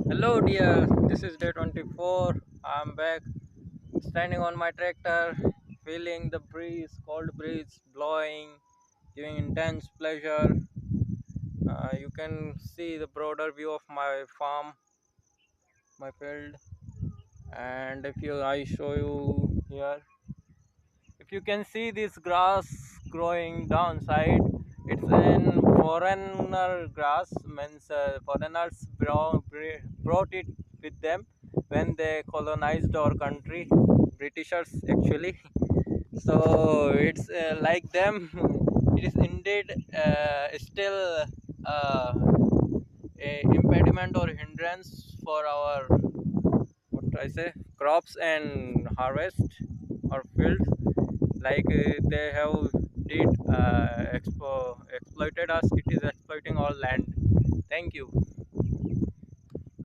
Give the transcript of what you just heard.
Hello, dear. This is day 24. I'm back, standing on my tractor, feeling the breeze, cold breeze blowing, giving intense pleasure. You can see the broader view of my farm, my field, and I show you here, if you can see this grass growing downside, it's an foreigner grass. Means foreigners brought it with them when they colonized our country, Britishers actually. So it's like them. It is indeed still uh, a impediment or hindrance for our, what I say, crops and harvest or fields. Like they have did exploited us. It is exploiting our land. Thank you.